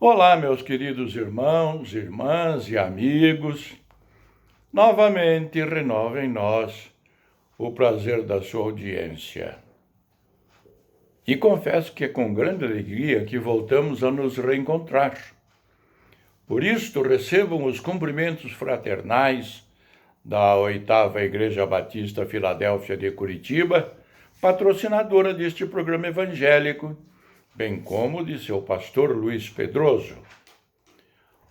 Olá, meus queridos irmãos, irmãs e amigos. Novamente renova em nós o prazer da sua audiência. E confesso que é com grande alegria que voltamos a nos reencontrar. Por isto, recebam os cumprimentos fraternais da 8ª Igreja Batista Filadélfia de Curitiba, patrocinadora deste programa evangélico, bem como de seu pastor Luiz Pedroso.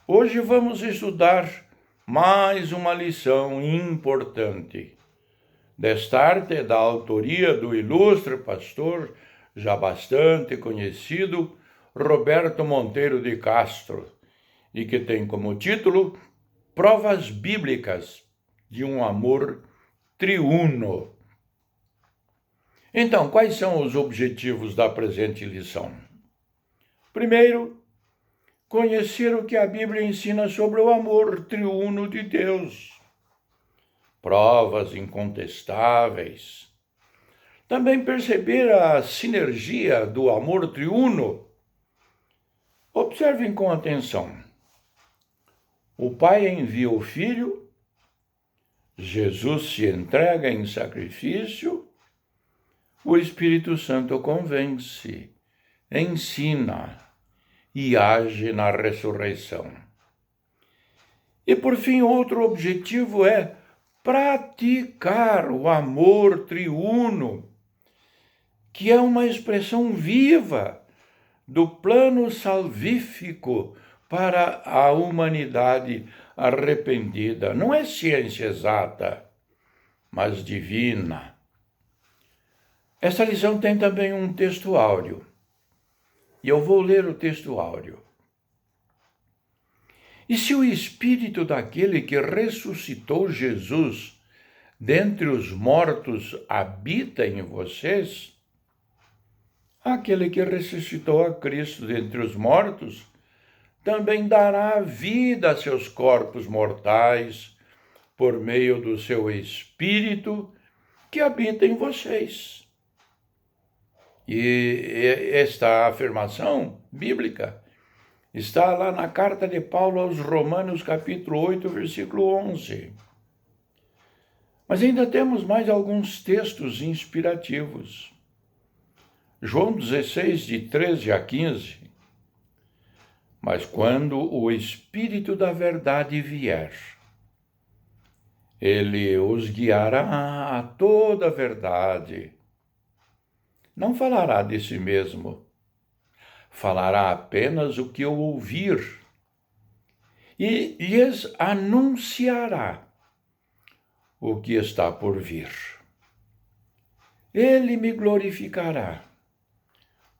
Hoje vamos estudar mais uma lição importante. Desta arte da autoria do ilustre pastor, já bastante conhecido, Roberto Monteiro de Castro, e que tem como título Provas Bíblicas de um Amor Triuno. Então, quais são os objetivos da presente lição? Primeiro, conhecer o que a Bíblia ensina sobre o amor triuno de Deus. Provas incontestáveis. Também perceber a sinergia do amor triuno. Observem com atenção. O Pai envia o Filho, Jesus se entrega em sacrifício, o Espírito Santo convence, ensina e age na ressurreição. E por fim, outro objetivo é praticar o amor triuno, que é uma expressão viva do plano salvífico para a humanidade arrependida. Não é ciência exata, mas divina. Essa lição tem também um texto áureo. E eu vou ler o texto áureo. E se o Espírito daquele que ressuscitou Jesus dentre os mortos habita em vocês, aquele que ressuscitou a Cristo dentre os mortos também dará vida a seus corpos mortais por meio do seu Espírito que habita em vocês. E esta afirmação bíblica está lá na carta de Paulo aos Romanos, capítulo 8, versículo 11. Mas ainda temos mais alguns textos inspirativos. João 16, de 13 a 15. Mas quando o Espírito da verdade vier, ele os guiará a toda a verdade. Não falará de si mesmo, falará apenas o que eu ouvir e lhes anunciará o que está por vir. Ele me glorificará,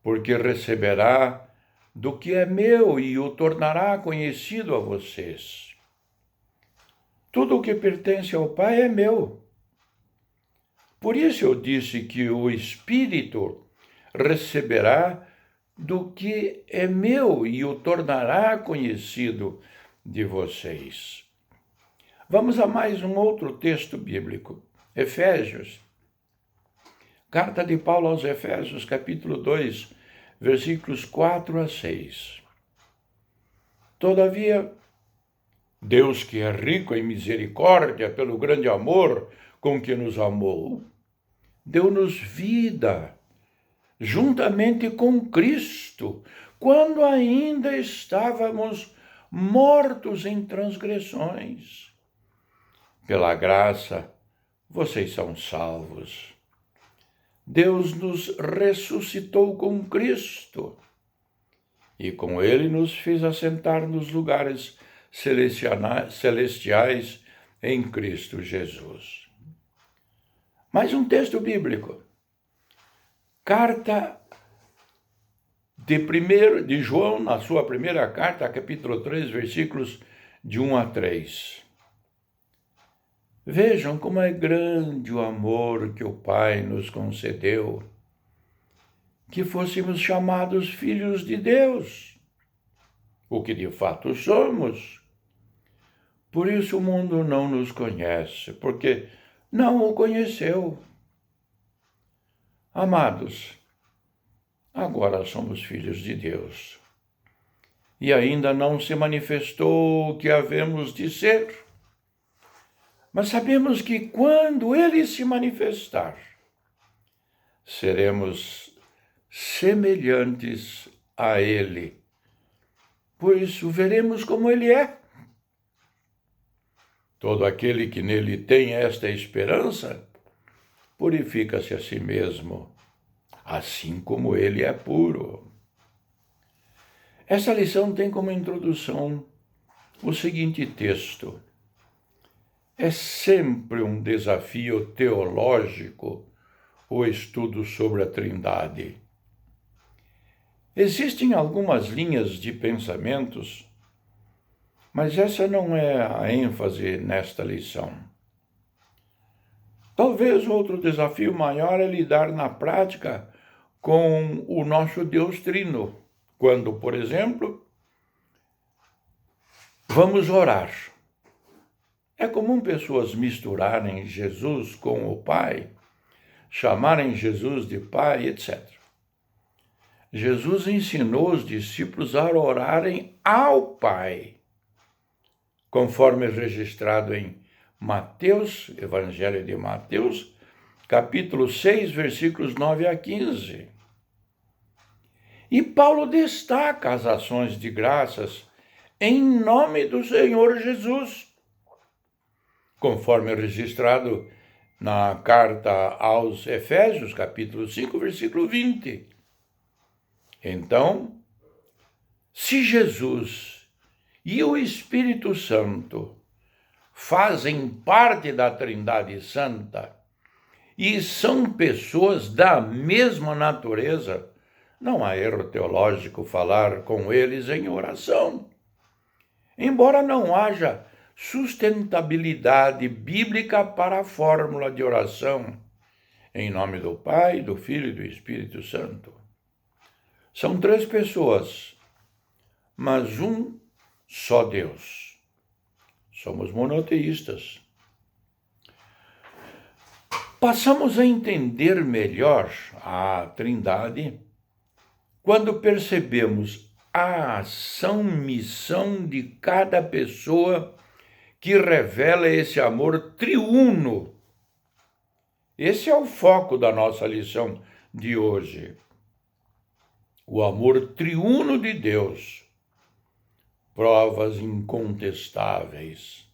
porque receberá do que é meu e o tornará conhecido a vocês. Tudo o que pertence ao Pai é meu. Por isso eu disse que o Espírito receberá do que é meu e o tornará conhecido de vocês. Vamos a mais um outro texto bíblico. Efésios. Carta de Paulo aos Efésios, capítulo 2, versículos 4 a 6. Todavia, Deus, que é rico em misericórdia pelo grande amor com que nos amou, deu-nos vida juntamente com Cristo, quando ainda estávamos mortos em transgressões. Pela graça, vocês são salvos. Deus nos ressuscitou com Cristo e com ele nos fez assentar nos lugares celestiais em Cristo Jesus. Mais um texto bíblico. Carta de João, na sua primeira carta, capítulo 3, versículos de 1 a 3. Vejam como é grande o amor que o Pai nos concedeu, que fôssemos chamados filhos de Deus, o que de fato somos. Por isso o mundo não nos conhece, porque não o conheceu. Amados, agora somos filhos de Deus. e ainda não se manifestou o que havemos de ser. Mas sabemos que quando ele se manifestar, seremos semelhantes a ele, pois o veremos como ele é. Todo aquele que nele tem esta esperança, purifica-se a si mesmo, assim como ele é puro. Essa lição tem como introdução o seguinte texto. É sempre um desafio teológico o estudo sobre a Trindade. Existem algumas linhas de pensamentos, mas essa não é a ênfase nesta lição. Talvez outro desafio maior é lidar na prática com o nosso Deus Trino, quando, por exemplo, vamos orar. É comum pessoas misturarem Jesus com o Pai, chamarem Jesus de Pai, etc. Jesus ensinou os discípulos a orarem ao Pai, conforme registrado em Mateus, Evangelho de Mateus, capítulo 6, versículos 9 a 15. E Paulo destaca as ações de graças em nome do Senhor Jesus, conforme registrado na carta aos Efésios, capítulo 5, versículo 20. Então, se Jesus e o Espírito Santo fazem parte da Trindade Santa e são pessoas da mesma natureza, não há erro teológico falar com eles em oração. Embora não haja sustentabilidade bíblica para a fórmula de oração, em nome do Pai, do Filho e do Espírito Santo. São três pessoas, mas um só Deus. Somos monoteístas. Passamos a entender melhor a Trindade quando percebemos a ação-missão de cada pessoa que revela esse amor triuno. Esse é o foco da nossa lição de hoje. O amor triuno de Deus. Provas incontestáveis.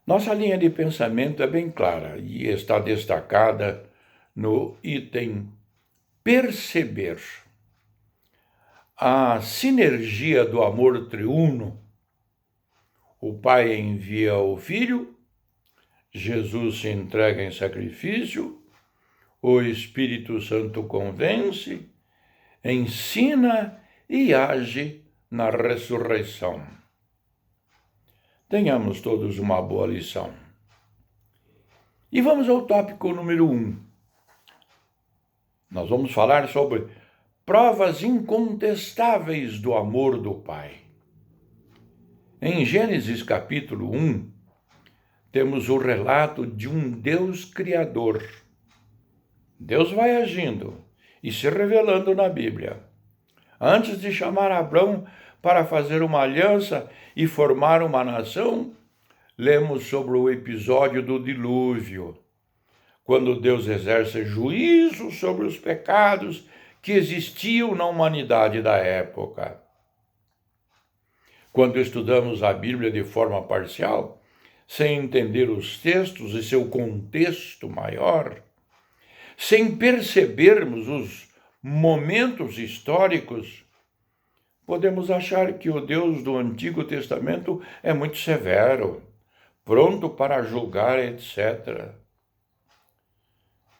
Nossa linha de pensamento é bem clara e está destacada no item perceber. A sinergia do amor triuno. O Pai envia o Filho, Jesus se entrega em sacrifício, o Espírito Santo convence, ensina e age na ressurreição. Tenhamos todos uma boa lição. E vamos ao tópico número 1. Nós vamos falar sobre provas incontestáveis do amor do Pai. Em Gênesis capítulo 1, temos o relato de um Deus criador. Deus vai agindo e se revelando na Bíblia. Antes de chamar Abrão para fazer uma aliança e formar uma nação, lemos sobre o episódio do dilúvio, quando Deus exerce juízo sobre os pecados que existiam na humanidade da época. Quando estudamos a Bíblia de forma parcial, sem entender os textos e seu contexto maior, sem percebermos os momentos históricos, podemos achar que o Deus do Antigo Testamento é muito severo, pronto para julgar, etc.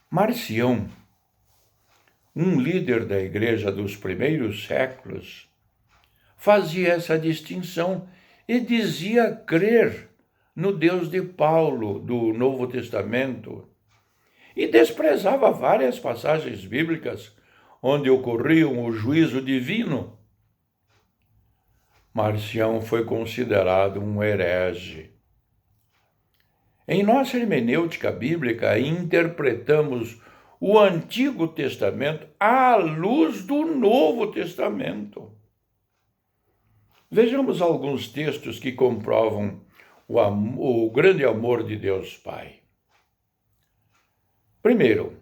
Marcião, um líder da igreja dos primeiros séculos, fazia essa distinção e dizia crer no Deus de Paulo, do Novo Testamento, e desprezava várias passagens bíblicas onde ocorriam o juízo divino. Marcião foi considerado um herege. Em nossa hermenêutica bíblica, interpretamos o Antigo Testamento à luz do Novo Testamento. Vejamos alguns textos que comprovam o grande amor de Deus Pai. Primeiro,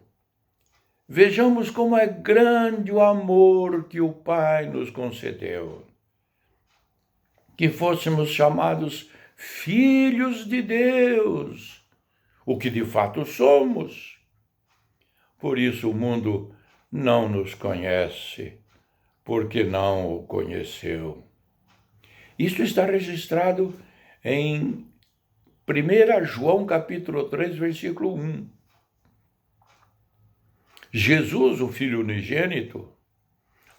vejamos como é grande o amor que o Pai nos concedeu. Que fôssemos chamados filhos de Deus, o que de fato somos. Por isso o mundo não nos conhece, porque não o conheceu. Isso está registrado em 1 João capítulo 3, versículo 1. Jesus, o Filho unigênito,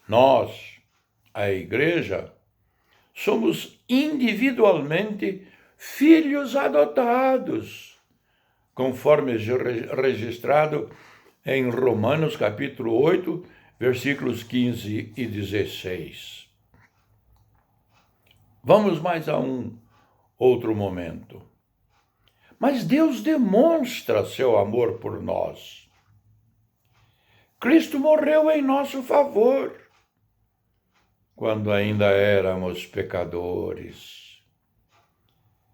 nós, a Igreja, somos individualmente filhos adotados, conforme registrado em Romanos capítulo 8, versículos 15 e 16. Vamos mais a um outro momento. Mas Deus demonstra seu amor por nós. Cristo morreu em nosso favor, quando ainda éramos pecadores.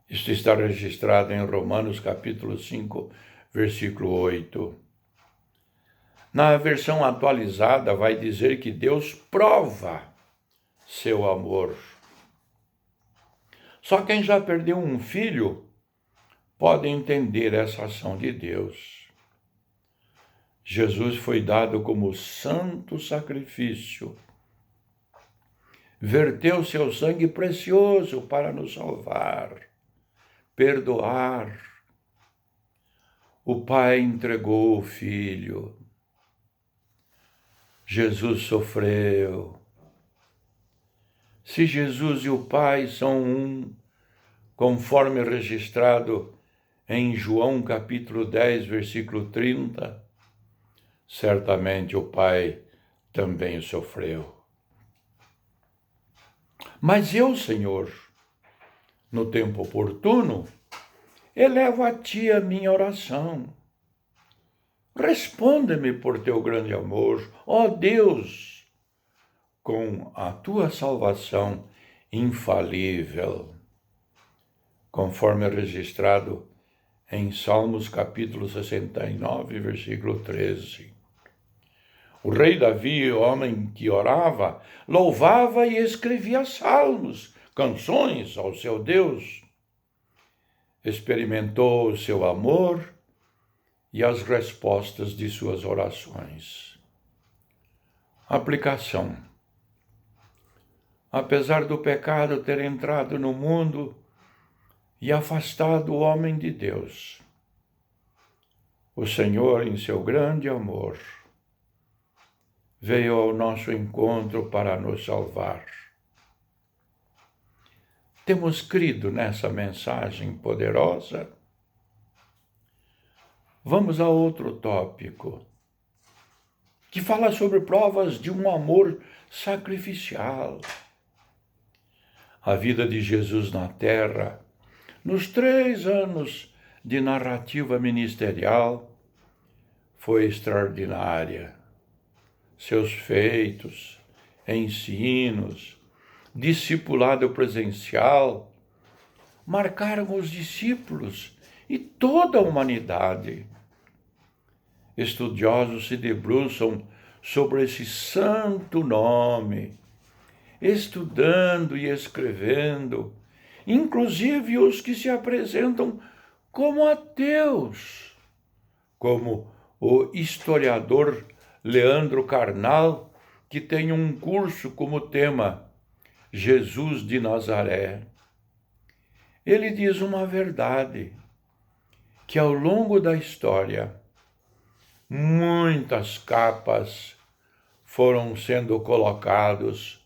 Isto está registrado em Romanos capítulo 5, versículo 8. Na versão atualizada vai dizer que Deus prova seu amor. Só quem já perdeu um filho pode entender essa ação de Deus. Jesus foi dado como santo sacrifício. Verteu seu sangue precioso para nos salvar, perdoar. O Pai entregou o Filho. Jesus sofreu. Se Jesus e o Pai são um, conforme registrado em João capítulo 10, versículo 30, certamente o Pai também sofreu. Mas eu, Senhor, no tempo oportuno, elevo a Ti a minha oração. Responde-me por Teu grande amor, ó Deus, com a Tua salvação infalível, conforme registrado em Salmos capítulo 69, versículo 13. O rei Davi, homem que orava, louvava e escrevia salmos, canções ao seu Deus. Experimentou o seu amor e as respostas de suas orações. Aplicação. Apesar do pecado ter entrado no mundo e afastado o homem de Deus, o Senhor, em seu grande amor, veio ao nosso encontro para nos salvar. Temos crido nessa mensagem poderosa? Vamos a outro tópico, que fala sobre provas de um amor sacrificial. A vida de Jesus na terra, nos 3 anos de narrativa ministerial, foi extraordinária. Seus feitos, ensinos, discipulado presencial, marcaram os discípulos e toda a humanidade. Estudiosos se debruçam sobre esse santo nome, estudando e escrevendo, inclusive os que se apresentam como ateus, como o historiador Leandro Carnal, que tem um curso como tema Jesus de Nazaré. Ele diz uma verdade, que ao longo da história, muitas capas foram sendo colocadas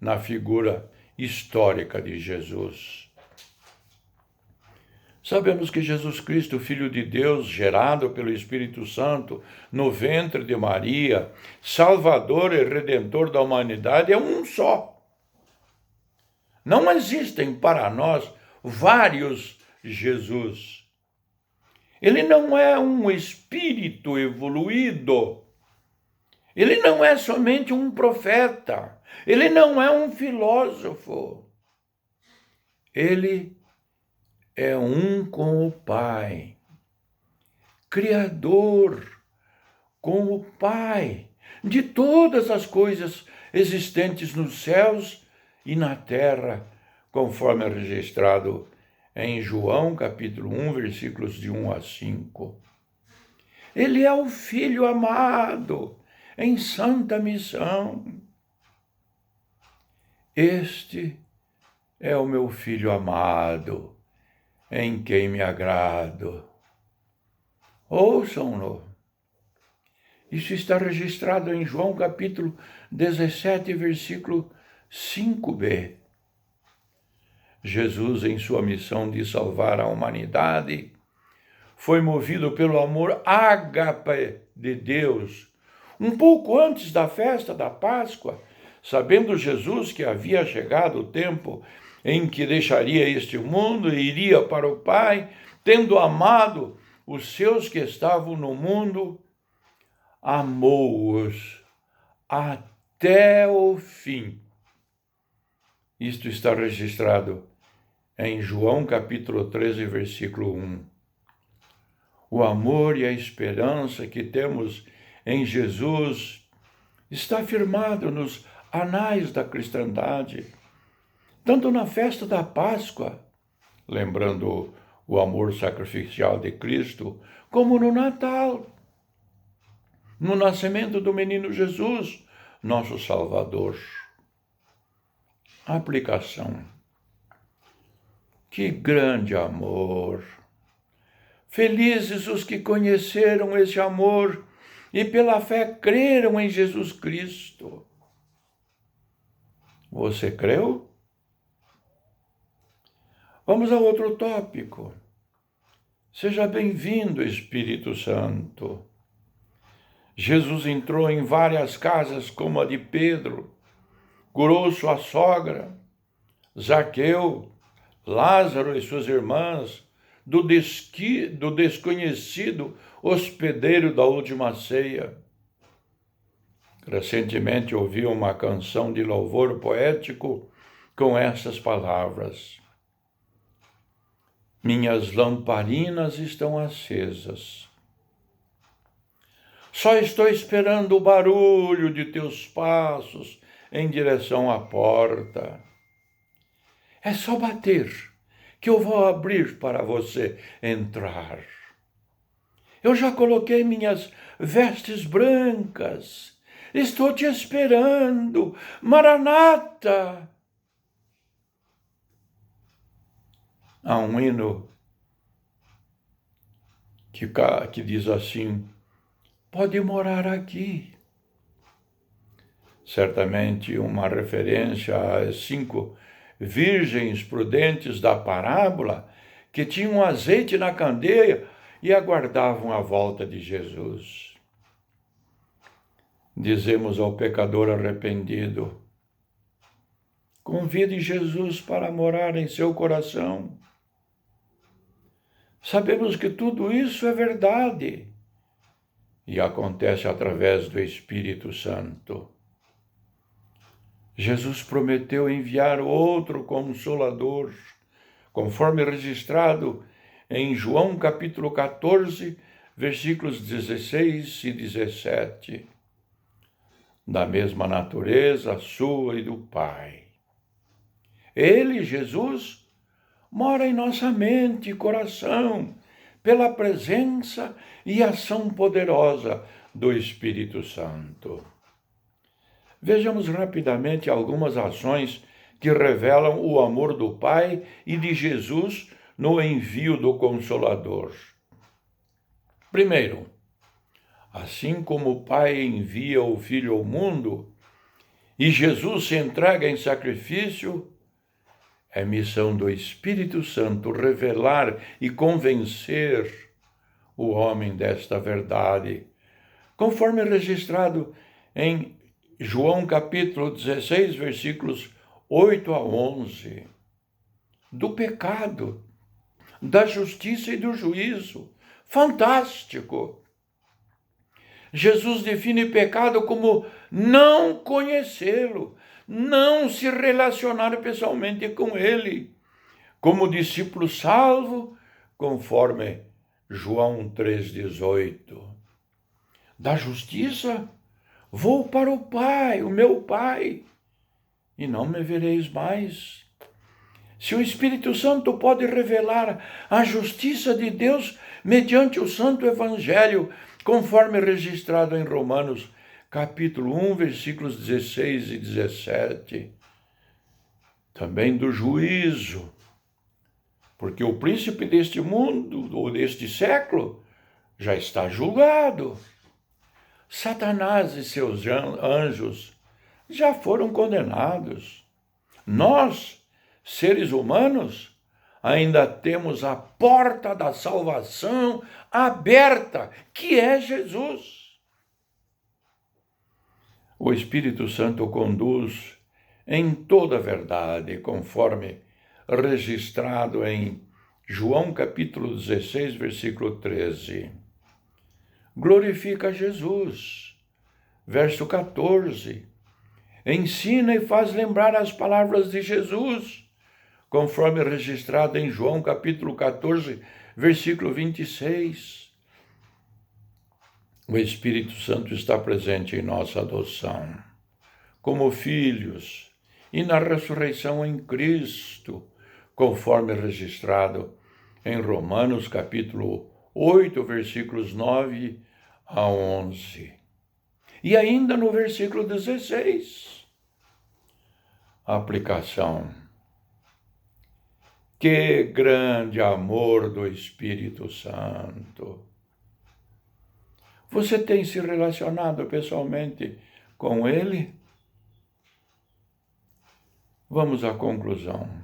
na figura histórica de Jesus. Sabemos que Jesus Cristo, Filho de Deus, gerado pelo Espírito Santo no ventre de Maria, Salvador e Redentor da humanidade, é um só. Não existem para nós vários Jesus. Ele não é um espírito evoluído. Ele não é somente um profeta. Ele não é um filósofo. Ele é um com o Pai, Criador com o Pai de todas as coisas existentes nos céus e na terra, conforme é registrado em João capítulo 1, versículos de 1 a 5. Ele é o Filho amado em santa missão. Este é o meu Filho amado, em quem me agrado. Ouçam-no. Isso está registrado em João capítulo 17, versículo 5b. Jesus, em sua missão de salvar a humanidade, foi movido pelo amor ágape de Deus. Um pouco antes da festa da Páscoa, sabendo Jesus que havia chegado o tempo em que deixaria este mundo e iria para o Pai, tendo amado os seus que estavam no mundo, amou-os até o fim. Isto está registrado em João capítulo 13, versículo 1. O amor e a esperança que temos em Jesus está firmado nos anais da cristandade, tanto na festa da Páscoa, lembrando o amor sacrificial de Cristo, como no Natal, no nascimento do menino Jesus, nosso Salvador. Aplicação. Que grande amor! Felizes os que conheceram esse amor e pela fé creram em Jesus Cristo. Você creu? Vamos a outro tópico. Seja bem-vindo, Espírito Santo. Jesus entrou em várias casas, como a de Pedro, curou sua sogra, Zaqueu, Lázaro e suas irmãs, do desconhecido hospedeiro da última ceia. Recentemente ouvi uma canção de louvor poético com essas palavras: minhas lamparinas estão acesas. Só estou esperando o barulho de teus passos em direção à porta. É só bater, que eu vou abrir para você entrar. Eu já coloquei minhas vestes brancas. Estou te esperando. Maranata! Há um hino que diz assim: pode morar aqui. Certamente uma referência às 5 virgens prudentes da parábola que tinham azeite na candeia e aguardavam a volta de Jesus. Dizemos ao pecador arrependido: convide Jesus para morar em seu coração. Sabemos que tudo isso é verdade e acontece através do Espírito Santo. Jesus prometeu enviar outro Consolador, conforme registrado em João capítulo 14, versículos 16 e 17. Da mesma natureza sua e do Pai. Ele, Jesus, mora em nossa mente e coração, pela presença e ação poderosa do Espírito Santo. Vejamos rapidamente algumas ações que revelam o amor do Pai e de Jesus no envio do Consolador. Primeiro, assim como o Pai envia o Filho ao mundo e Jesus se entrega em sacrifício, é missão do Espírito Santo revelar e convencer o homem desta verdade, conforme registrado em João capítulo 16, versículos 8 a 11, do pecado, da justiça e do juízo. Fantástico! Jesus define pecado como não conhecê-lo, não se relacionar pessoalmente com ele, como discípulo salvo, conforme João 3,18. Da justiça, vou para o Pai, o meu Pai, e não me vereis mais. Se o Espírito Santo pode revelar a justiça de Deus mediante o Santo Evangelho, conforme registrado em Romanos, capítulo 1, versículos 16 e 17, também do juízo, porque o príncipe deste mundo, ou deste século, já está julgado. Satanás e seus anjos já foram condenados. Nós, seres humanos, ainda temos a porta da salvação aberta, que é Jesus. O Espírito Santo conduz em toda a verdade, conforme registrado em João capítulo 16, versículo 13. Glorifica Jesus. Verso 14. Ensina e faz lembrar as palavras de Jesus, conforme registrado em João capítulo 14, versículo 26. O Espírito Santo está presente em nossa adoção, como filhos, e na ressurreição em Cristo, conforme registrado em Romanos capítulo 8, versículos 9 a 11. E ainda no versículo 16, a aplicação. Que grande amor do Espírito Santo! Você tem se relacionado pessoalmente com ele? Vamos à conclusão.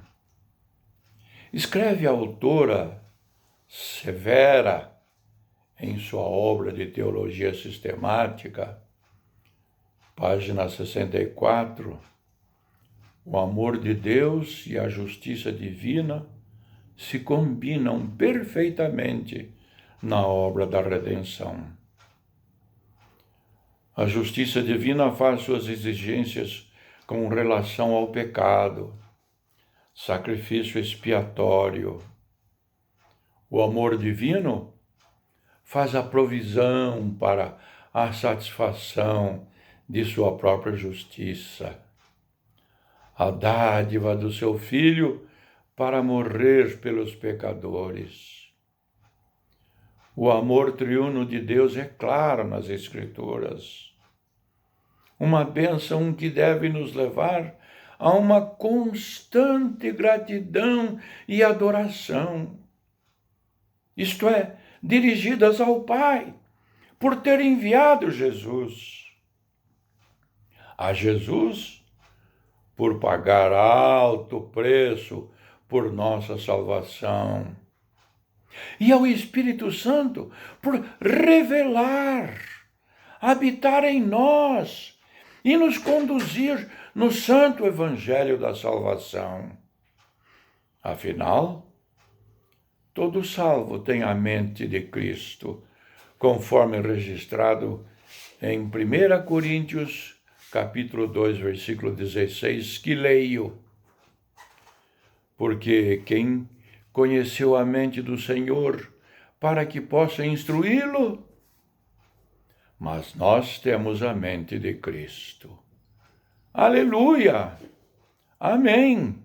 Escreve a autora Severa, em sua obra de teologia sistemática, página 64, o amor de Deus e a justiça divina se combinam perfeitamente na obra da redenção. A justiça divina faz suas exigências com relação ao pecado, sacrifício expiatório. O amor divino faz a provisão para a satisfação de sua própria justiça. A dádiva do seu Filho para morrer pelos pecadores. O amor triuno de Deus é claro nas Escrituras. Uma bênção que deve nos levar a uma constante gratidão e adoração. Isto é, dirigidas ao Pai, por ter enviado Jesus. A Jesus, por pagar alto preço por nossa salvação. E ao Espírito Santo, por revelar, habitar em nós e nos conduzir no santo Evangelho da salvação. Afinal, todo salvo tem a mente de Cristo, conforme registrado em 1 Coríntios, capítulo 2, versículo 16, que leio. Porque quem conheceu a mente do Senhor para que possa instruí-lo? Mas nós temos a mente de Cristo. Aleluia! Amém!